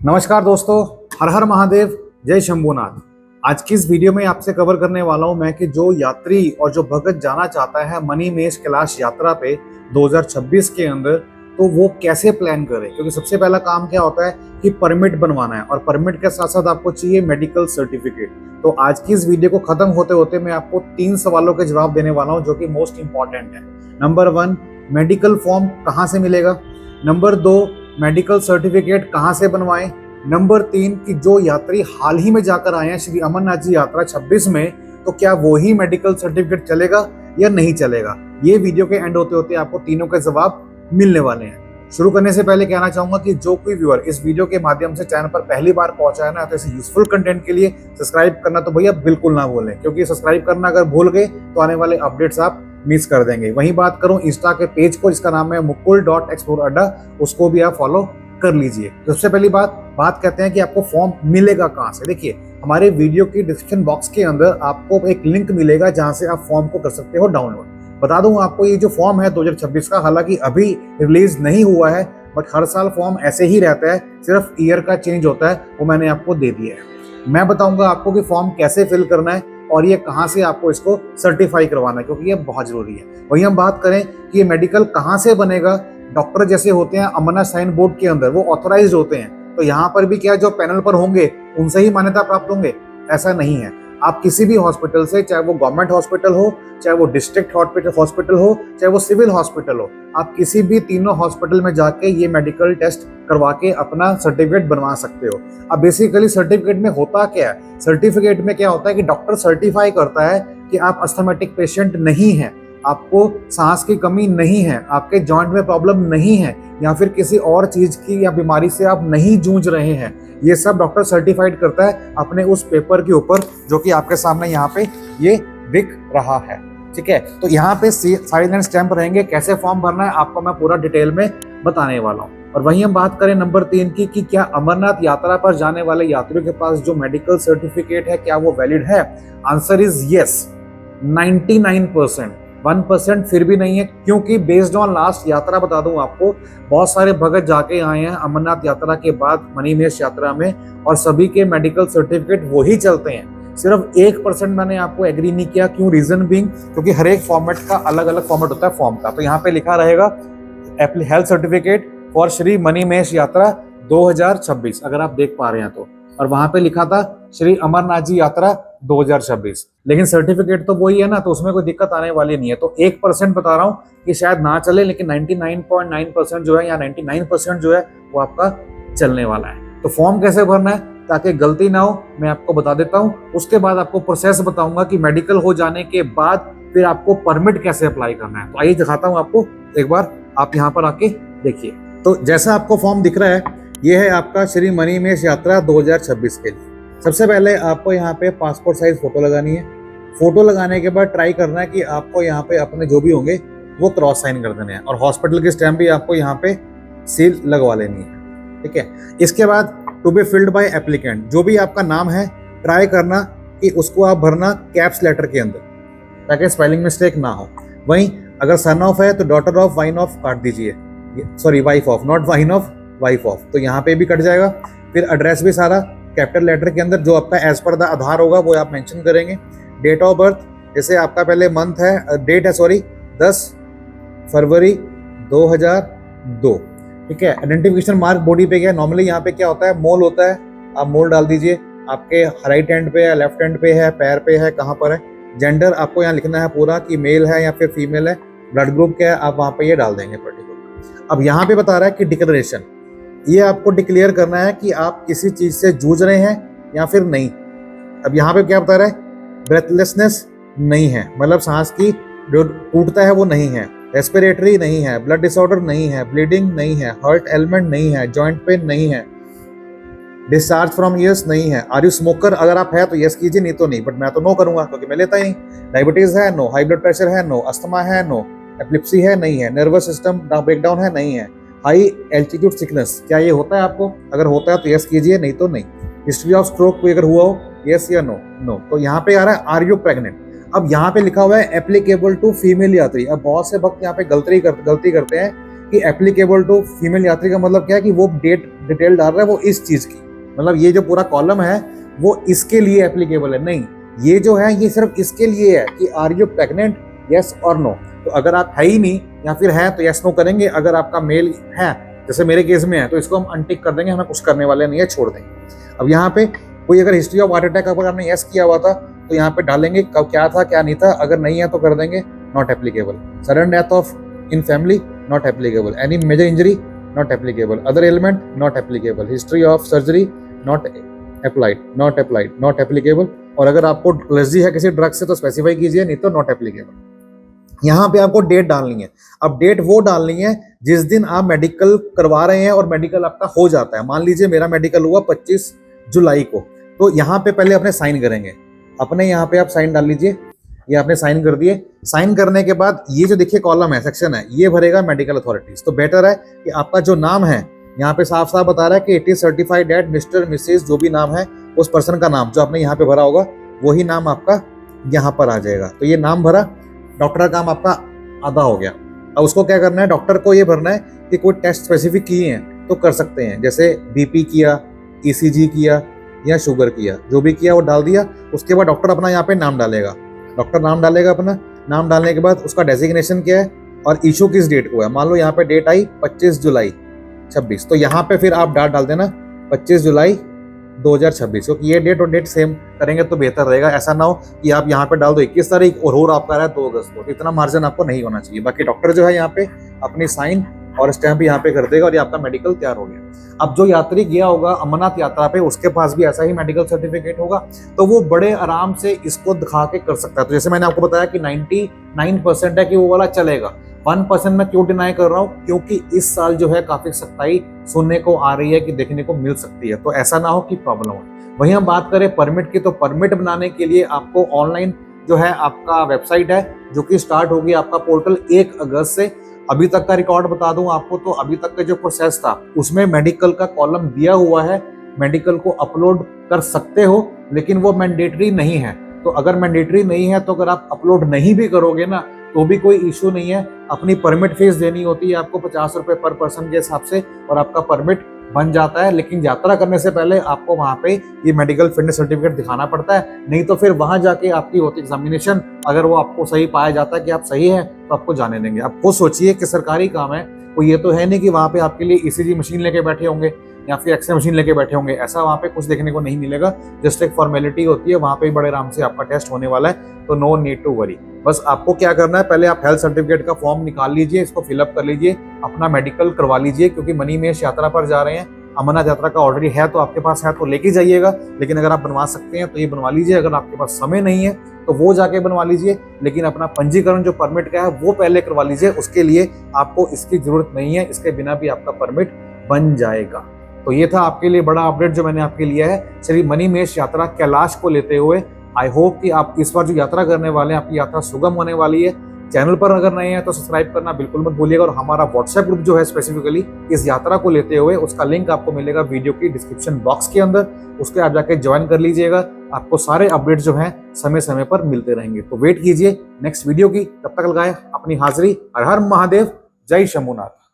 नमस्कार दोस्तों, हर हर महादेव, जय शंभूनाथ। आज की इस वीडियो में आपसे कवर करने वाला हूं मैं कि जो यात्री और जो भक्त जाना चाहता है मणिमहेश कैलाश यात्रा पे 2026 के अंदर, तो वो कैसे प्लान करे। क्योंकि सबसे पहला काम क्या होता है कि परमिट बनवाना है, और परमिट के साथ साथ आपको चाहिए मेडिकल सर्टिफिकेट। तो आज की इस वीडियो को खत्म होते होते मैं आपको 3 सवालों के जवाब देने वाला हूं जो कि मोस्ट इंपॉर्टेंट है। नंबर 1, मेडिकल फॉर्म कहाँ से मिलेगा। नंबर 2, मेडिकल सर्टिफिकेट कहाँ से बनवाएं। नंबर 3, कि जो यात्री हाल ही में जाकर आए हैं श्री अमरनाथ जी यात्रा 26 में, तो क्या वो ही मेडिकल सर्टिफिकेट चलेगा या नहीं चलेगा। ये वीडियो के एंड होते होते आपको तीनों के जवाब मिलने वाले हैं। शुरू करने से पहले कहना चाहूंगा कि जो कोई व्यूअर इस वीडियो के माध्यम से चैनल पर पहली बार पहुंचा है ना, तो ऐसे यूजफुल कंटेंट के लिए सब्सक्राइब करना तो भैया बिल्कुल ना भूलें, क्योंकि सब्सक्राइब करना अगर भूल गए तो आने वाले अपडेट्स आप मिस कर देंगे। वहीं बात करूं इंस्टा के पेज को, जिसका नाम है मुकुल.explore, उसको भी आप फॉलो कर लीजिए। सबसे पहली बात कहते हैं कि आपको फॉर्म मिलेगा कहां से। देखिए, हमारे वीडियो की डिस्क्रिप्शन बॉक्स के अंदर आपको एक लिंक मिलेगा जहां से आप फॉर्म को कर सकते हो डाउनलोड। बता दूं आपको, ये जो फॉर्म है 2026 का, हालांकि अभी रिलीज नहीं हुआ है, बट हर साल फॉर्म ऐसे ही रहता है, सिर्फ ईयर का चेंज होता है, वो मैंने आपको दे दिया है। मैं बताऊंगा आपको कि फॉर्म कैसे फिल करना है और ये कहाँ से आपको इसको सर्टिफाई करवाना है, क्योंकि ये बहुत जरूरी है। वही हम बात करें कि ये मेडिकल कहाँ से बनेगा। डॉक्टर जैसे होते हैं अमरनाथ साइन बोर्ड के अंदर, वो ऑथराइज्ड होते हैं, तो यहाँ पर भी क्या जो पैनल पर होंगे उनसे ही मान्यता प्राप्त होंगे, ऐसा नहीं है। आप किसी भी हॉस्पिटल से, चाहे वो गवर्नमेंट हॉस्पिटल हो, चाहे वो डिस्ट्रिक्ट हॉस्पिटल हो, चाहे वो सिविल हॉस्पिटल हो, आप किसी भी तीनों हॉस्पिटल में जाके ये मेडिकल टेस्ट करवा के अपना सर्टिफिकेट बनवा सकते हो। अब बेसिकली सर्टिफिकेट में होता क्या है, सर्टिफिकेट में क्या होता है कि डॉक्टर सर्टिफाई करता है कि आप अस्थमैटिक पेशेंट नहीं हैं, आपको सांस की कमी नहीं है, आपके जॉइंट में प्रॉब्लम नहीं है, या फिर किसी और चीज की या बीमारी से आप नहीं जूझ रहे हैं। ये सब डॉक्टर सर्टिफाइड करता है अपने उस पेपर के ऊपर, जो कि आपके सामने यहाँ पे ये दिख रहा है। ठीक है, तो यहाँ पे साइन एंड स्टैंप रहेंगे। कैसे फॉर्म भरना है आपको मैं पूरा डिटेल में बताने वाला हूँ। और वहीं हम बात करें नंबर 3 की, कि क्या अमरनाथ यात्रा पर जाने वाले यात्रियों के पास जो मेडिकल सर्टिफिकेट है क्या वो वैलिड है। Answer is yes, 99%। 1% फिर भी नहीं है, क्योंकि बेस्ड ऑन लास्ट यात्रा बता दूं आपको, बहुत सारे भगत जाके आए हैं अमरनाथ यात्रा के बाद मणिमहेश यात्रा में, और सभी के मेडिकल सर्टिफिकेट वही चलते हैं। सिर्फ 1% मैंने आपको एग्री नहीं किया। क्यों? रीजन बीइंग, क्योंकि हर एक फॉर्मेट का अलग अलग फॉर्मेट होता है फॉर्म का। तो यहाँ पे लिखा रहेगा health certificate for Shri Manimahesh यात्रा 2026, अगर आप देख पा रहे हैं तो, और वहां पे लिखा था श्री अमरनाथ जी यात्रा 2026, लेकिन सर्टिफिकेट तो वही है ना, तो उसमें कोई दिक्कत आने वाली नहीं है। तो 1% बता रहा हूँ कि शायद ना चले, लेकिन 99.9% जो है, या 99% जो है वो आपका चलने वाला है। तो फॉर्म कैसे भरना है ताकि गलती ना हो, मैं आपको बता देता हूँ। उसके बाद आपको प्रोसेस बताऊंगा कि मेडिकल हो जाने के बाद फिर आपको परमिट कैसे अप्लाई करना है। तो आइए दिखाता हूँ आपको, एक बार आप यहाँ पर आके देखिए। तो जैसा आपको फॉर्म दिख रहा है, ये है आपका श्री मणिमहेश यात्रा 2026 के लिए। सबसे पहले आपको यहाँ पे पासपोर्ट साइज फोटो लगानी है। फोटो लगाने के बाद ट्राई करना है कि आपको यहाँ पे अपने जो भी होंगे वो क्रॉस साइन कर देने हैं, और हॉस्पिटल की स्टैम्प भी आपको यहाँ पे सील लगवा लेनी है। ठीक है, इसके बाद to be filled by applicant, जो भी आपका नाम है ट्राई करना कि उसको आप भरना कैप्स लेटर के अंदर, ताकि स्पेलिंग मिस्टेक ना हो। वहीं अगर सन ऑफ है तो डॉटर ऑफ वाइन ऑफ काट दीजिए, sorry wife of, not wine of, wife of, तो यहाँ पे भी कट जाएगा। फिर एड्रेस भी सारा कैपिटल लेटर के अंदर, जो आपका एज पर द आधार होगा वो आप मेंशन करेंगे। डेट ऑफ बर्थ, जैसे आपका पहले मंथ है, डेट है सॉरी 10 फरवरी 2002। ठीक है, आइडेंटिफिकेशन मार्क बॉडी पे क्या है, नॉर्मली यहाँ पे क्या होता है, मोल होता है, आप मोल डाल दीजिए। आपके राइट हैंड पे है, लेफ्ट हैंड पे है, पैर पे है, कहाँ पर है। जेंडर आपको यहाँ लिखना है पूरा कि मेल है या फिर फीमेल है। ब्लड ग्रुप क्या है आप वहाँ पे ये डाल देंगे पर्टिकुलर। अब यहाँ पे बता रहा है कि डिक्लेरेशन, ये आपको डिक्लेयर करना है कि आप किसी चीज से जूझ रहे हैं या फिर नहीं। अब यहाँ पे क्या बता रहा है, ब्रेथलेसनेस नहीं है, मतलब सांस की जो टूटता है वो नहीं है, रेस्पिरेटरी नहीं है, ब्लड डिसऑर्डर नहीं है, ब्लीडिंग नहीं है, हार्ट एलिमेंट नहीं है, जॉइंट पेन नहीं है, डिस्चार्ज फ्रॉम ईयर्स नहीं है। आर यू स्मोकर, अगर आप है तो यस कीजिए, नहीं तो नहीं, बट मैं तो नो करूंगा क्योंकि मैं लेता ही नहीं। डायबिटीज है, नो। हाई ब्लड प्रेशर है, नो। अस्थमा है, नो। एपिलेप्सी है, नहीं है। नर्वस सिस्टम ब्रेकडाउन है, नहीं है। हाई एल्टीट्यूड सिकनेस, क्या ये होता है आपको, अगर होता है तो यस कीजिए, नहीं तो नहीं। हिस्ट्री ऑफ स्ट्रोक कोई अगर हुआ हो, यस या नो, नो। तो यहाँ पे आ रहा है आर यू प्रेग्नेंट। अब यहाँ पे लिखा हुआ है एप्लीकेबल टू फीमेल यात्री। अब बहुत से भक्त यहाँ पे गलती करते हैं कि एप्लीकेबल टू फीमेल यात्री का मतलब क्या है कि वो डेट डिटेल डाल रहा है वो इस चीज की, मतलब ये जो पूरा कॉलम है वो इसके लिए एप्लीकेबल है। नहीं, ये जो है ये सिर्फ इसके लिए है कि आर यू प्रेग्नेंट, यस और नो। तो अगर आप है ही नहीं या फिर है तो यस नो करेंगे। अगर आपका मेल है, जैसे मेरे केस में है, तो इसको हम अनटिक कर देंगे, हमें कुछ करने वाले नहीं है, छोड़ देंगे। अब यहाँ पे कोई अगर हिस्ट्री ऑफ हार्ट अटैक अगर आपने यस किया हुआ था तो यहाँ पे डालेंगे कब क्या था क्या नहीं था, अगर नहीं है तो कर देंगे not applicable. Sudden death of in family not applicable, any major injury not applicable, other element not applicable, history of surgery not applied, not applied, not applicable. और अगर आपको एलर्जी है किसी ड्रग से तो स्पेसिफाई कीजिए, नहीं तो नॉट एप्लीकेबल। यहाँ पे आपको डेट डालनी है। अब डेट वो डालनी है जिस दिन आप मेडिकल करवा रहे हैं और मेडिकल आपका हो जाता है। मान लीजिए मेरा मेडिकल हुआ 25 जुलाई को, तो यहाँ पे पहले अपने साइन करेंगे। अपने यहाँ पे आप साइन डाल लीजिए, ये आपने साइन कर दिए। साइन करने के बाद ये जो देखिए कॉलम है, सेक्शन है, ये भरेगा मेडिकल अथॉरिटीज। तो बेटर है कि आपका जो नाम है यहाँ पे साफ साफ बता रहा है कि it is certified at Mr Mrs, जो भी नाम है उस पर्सन का नाम जो आपने यहाँ पे भरा होगा वही नाम आपका यहाँ पर आ जाएगा। तो ये नाम भरा, डॉक्टर का काम आपका आधा हो गया। अब उसको क्या करना है, डॉक्टर को ये भरना है कि कोई टेस्ट स्पेसिफिक किए हैं तो कर सकते हैं, जैसे बीपी किया, ईसीजी किया या शुगर किया, जो भी किया वो डाल दिया। उसके बाद डॉक्टर अपना यहाँ पे नाम डालेगा, डॉक्टर नाम डालेगा अपना। नाम डालने के बाद उसका डेजिग्नेशन क्या है और इशू किस डेट को है। मान लो यहाँ पे डेट आई 25 जुलाई 26, तो यहाँ पे फिर आप डाल देना 25 जुलाई 2026, क्योंकि ये डेट और डेट सेम करेंगे तो बेहतर रहेगा। ऐसा ना हो कि आप यहाँ पे डाल दो 21 तारीख और आपका रहा है 2 अगस्त को, तो इतना मार्जिन आपको नहीं होना चाहिए। बाकी डॉक्टर जो है यहाँ पे अपनी साइन और स्टैम्प यहाँ पे कर देगा और ये आपका मेडिकल तैयार हो गया। अब जो यात्री गया होगा अमरनाथ यात्रा पे उसके पास भी ऐसा ही मेडिकल सर्टिफिकेट होगा, तो वो बड़े आराम से इसको दिखा के कर सकता है। तो जैसे मैंने आपको बताया कि 99% है कि वो वाला चलेगा, 1% मैं क्यों डिनाई कर रहा हूँ, क्योंकि इस साल जो है काफी सख्ताई सुनने को आ रही है कि देखने को मिल सकती है, तो ऐसा ना हो कि प्रॉब्लम हो। वहीं हम बात करें परमिट की, तो परमिट बनाने के लिए आपको ऑनलाइन जो है आपका वेबसाइट है जो कि स्टार्ट होगी आपका पोर्टल 1 अगस्त से। अभी तक का रिकॉर्ड बता दूं आपको, तो अभी तक का जो प्रोसेस था उसमें मेडिकल का कॉलम दिया हुआ है, मेडिकल को अपलोड कर सकते हो, लेकिन वो मैंडेटरी नहीं है। तो अगर मैंडेटरी नहीं है तो अगर आप अपलोड नहीं भी करोगे ना तो भी कोई इशू नहीं है। अपनी परमिट फीस देनी होती है आपको 50 रुपए पर पर्सन के हिसाब से और आपका परमिट बन जाता है। लेकिन यात्रा करने से पहले आपको वहां पे ये मेडिकल फिटनेस सर्टिफिकेट दिखाना पड़ता है, नहीं तो फिर वहां जाके आपकी होती एग्जामिनेशन, अगर वो आपको सही पाया जाता है कि आप सही है तो आपको जाने देंगे। अब खुद सोचिए कि सरकारी काम है, कोई ये तो है नहीं कि वहां पे आपके लिए ईसीजी मशीन लेके बैठे होंगे या फिर एक्सरे मशीन लेके बैठे होंगे, ऐसा वहां पे कुछ देखने को नहीं मिलेगा। जस्ट एक फॉर्मेलिटी होती है, वहां पे बड़े आराम से आपका टेस्ट होने वाला है, तो नो नीड टू वरी। बस आपको क्या करना है, पहले आप हेल्थ सर्टिफिकेट का फॉर्म निकाल लीजिए, इसको फिलअप कर लीजिए, अपना मेडिकल करवा लीजिए, क्योंकि मणिमहेश यात्रा पर जा रहे हैं। अमरनाथ यात्रा का ऑलरेडी है तो आपके पास है तो लेके जाइएगा, लेकिन अगर आप बनवा सकते हैं तो ये बनवा लीजिए। अगर आपके पास समय नहीं है तो वो जाके बनवा लीजिए, लेकिन अपना पंजीकरण जो परमिट का है वो पहले करवा लीजिए। उसके लिए आपको इसकी जरूरत नहीं है, इसके बिना भी आपका परमिट बन जाएगा। तो ये था आपके लिए बड़ा अपडेट जो मैंने आपके लिया है श्री मणिमहेश यात्रा कैलाश को लेते हुए। आई होप कि आप इस बार जो यात्रा करने वाले हैं आपकी यात्रा सुगम होने वाली है। चैनल पर अगर नए हैं तो सब्सक्राइब करना बिल्कुल मत भूलिएगा, और हमारा व्हाट्सएप ग्रुप जो है स्पेसिफिकली इस यात्रा को लेते हुए, उसका लिंक आपको मिलेगा वीडियो की डिस्क्रिप्शन बॉक्स के अंदर, उसके आप जाके ज्वाइन कर लीजिएगा। आपको सारे अपडेट्स जो हैं समय समय पर मिलते रहेंगे। तो वेट कीजिए नेक्स्ट वीडियो की, तब तक लगाए अपनी हाजिरी। हर हर महादेव, जय शंभुनाथ।